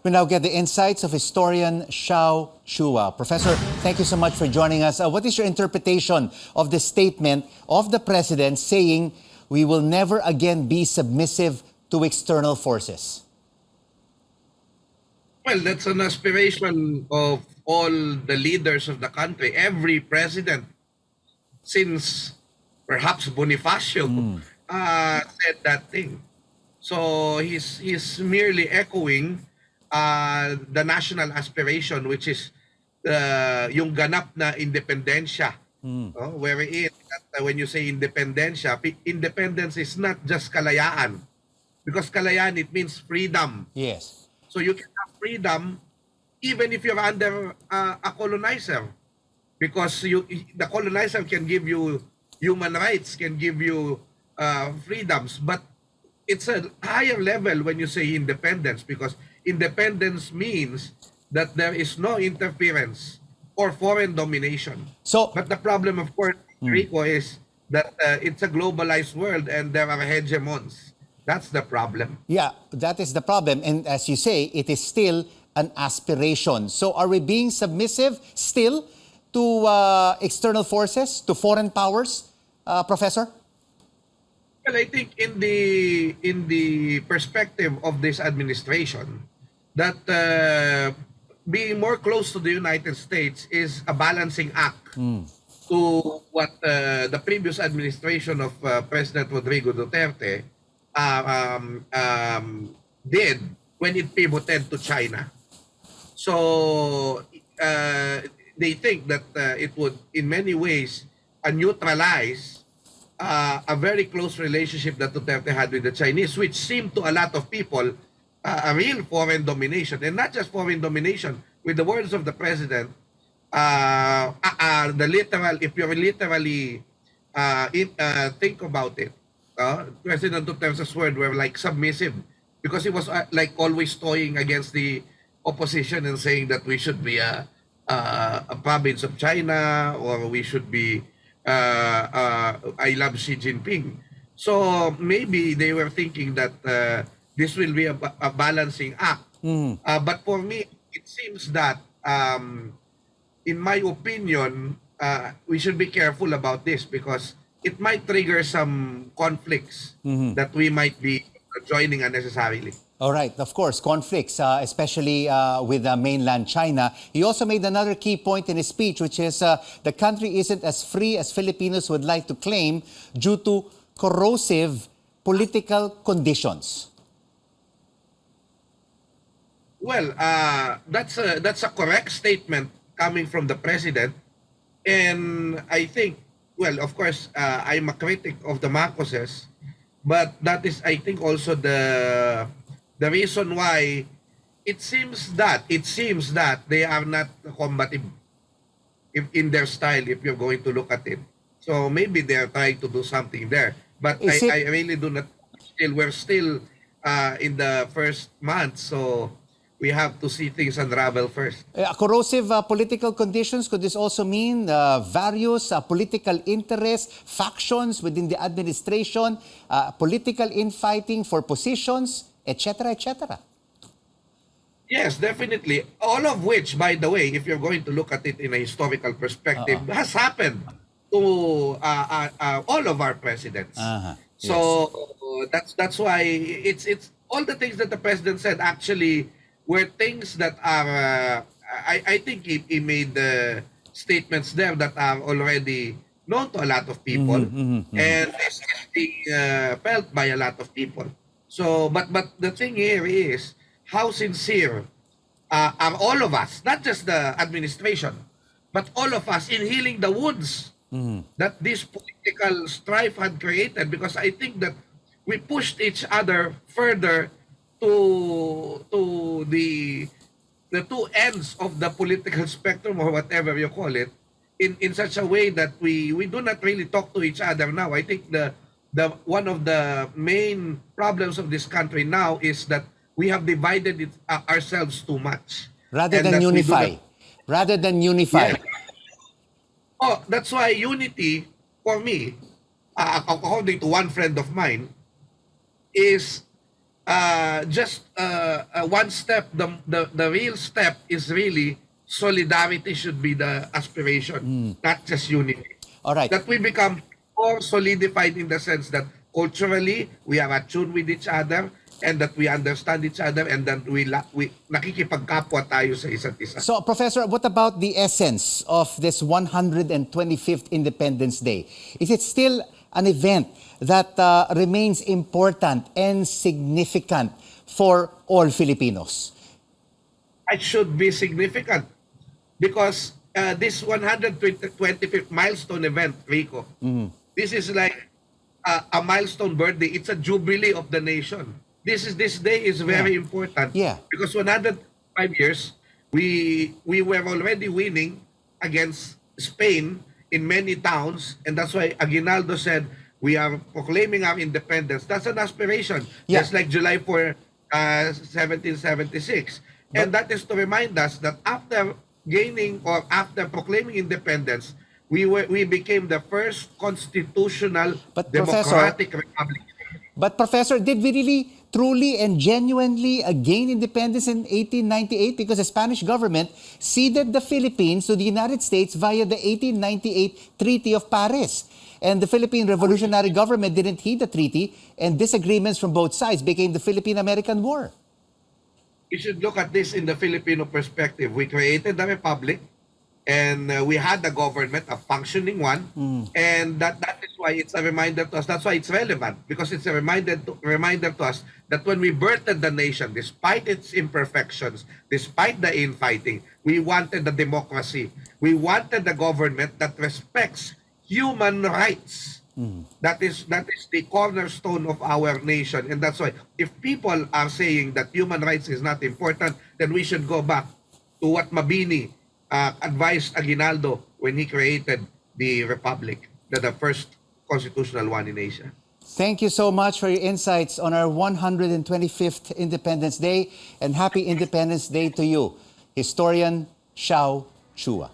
We now get the insights of historian Xiao Chua. Professor, thank you so much for joining us. What is your interpretation of the statement of the president saying we will never again be submissive to external forces? Well, that's an aspiration of all the leaders of the country. Every president since perhaps Bonifacio said that thing. So he's merely echoing the national aspiration, which is yung ganap na independensya. Wherein when you say independensya, independence is not just kalayaan. Because kalayaan, it means freedom. Yes. So you can have freedom even if you're under a colonizer. Because the colonizer can give you human rights, can give you freedoms. But it's a higher level when you say independence, because independence means that there is no interference or foreign domination. But the problem, of course, Rico, is that it's a globalized world and there are hegemons. That's the problem. Yeah, that is the problem. And as you say, it is still an aspiration. So are we being submissive still to external forces, to foreign powers, Professor? Well, I think in the perspective of this administration, that being more close to the United States is a balancing act to what the previous administration of President Rodrigo Duterte did when it pivoted to China. So they think that it would, in many ways, neutralize a very close relationship that Duterte had with the Chinese, which seemed to a lot of people a real foreign domination. And not just foreign domination. With the words of the president, the literal, if you literally think about it, President Duterte's words were like submissive, because he was like always toying against the opposition and saying that we should be a province of China, or we should be I love Xi Jinping. So maybe they were thinking that this will be a balancing act. But for me, it seems that, in my opinion, we should be careful about this, because it might trigger some conflicts that we might be joining unnecessarily. All right, of course, conflicts, especially with mainland China. He also made another key point in his speech, which is the country isn't as free as Filipinos would like to claim due to corrosive political conditions. Well, that's a correct statement coming from the president. And I think, well, of course, I'm a critic of the Marcoses, but that is, I think, also the reason why it seems that they are not combative in their style, if you're going to look at it. So maybe they are trying to do something there. But I really do not. We're still in the first month, so we have to see things unravel first. Corrosive political conditions, could this also mean various political interests, factions within the administration, political infighting for positions, etc., etc.? Yes, definitely. All of which, by the way, if you're going to look at it in a historical perspective, has happened to all of our presidents. So that's why it's all the things that the president said actually were things that are, I think he made statements there that are already known to a lot of people and is being felt by a lot of people. So, but the thing here is how sincere are all of us, not just the administration, but all of us in healing the wounds that this political strife had created. Because I think that we pushed each other further to the two ends of the political spectrum, or whatever you call it, in such a way that we do not really talk to each other now. I think the one of the main problems of this country now is that we have divided ourselves too much. Rather than unify. Yeah. Oh, that's why unity, for me, according to one friend of mine, is just one step. The real step is really solidarity should be the aspiration, not just unity. All right. That we become more solidified in the sense that culturally we are attuned with each other and that we understand each other and that we nakikipagkapwa tayo sa isa't isa. So, Professor, what about the essence of this 125th Independence Day? Is it still an event that remains important and significant for all Filipinos? It should be significant because this 125th milestone event, Rico, this is like a milestone birthday. It's a jubilee of the nation. This day is very important because 105 years we were already winning against Spain in many towns, and that's why Aguinaldo said we are proclaiming our independence. That's an aspiration, just like July 4, 1776, and that is to remind us that after gaining or after proclaiming independence, we became the first constitutional democratic republic. But Professor, did we really, truly and genuinely gain independence in 1898? Because the Spanish government ceded the Philippines to the United States via the 1898 Treaty of Paris. And the Philippine Revolutionary Government didn't heed the treaty, and disagreements from both sides became the Philippine-American War. We should look at this in the Filipino perspective. We created the republic, and we had a government, a functioning one, and that is why it's a reminder to us. That's why it's relevant, because it's a reminder to us that when we birthed the nation, despite its imperfections, despite the infighting, we wanted the democracy. We wanted the government that respects human rights. That is the cornerstone of our nation, and that's why if people are saying that human rights is not important, then we should go back to what Mabini advised Aguinaldo when he created the republic, the first constitutional one in Asia. Thank you so much for your insights on our 125th Independence Day, and happy Independence Day to you, historian Xiao Chua.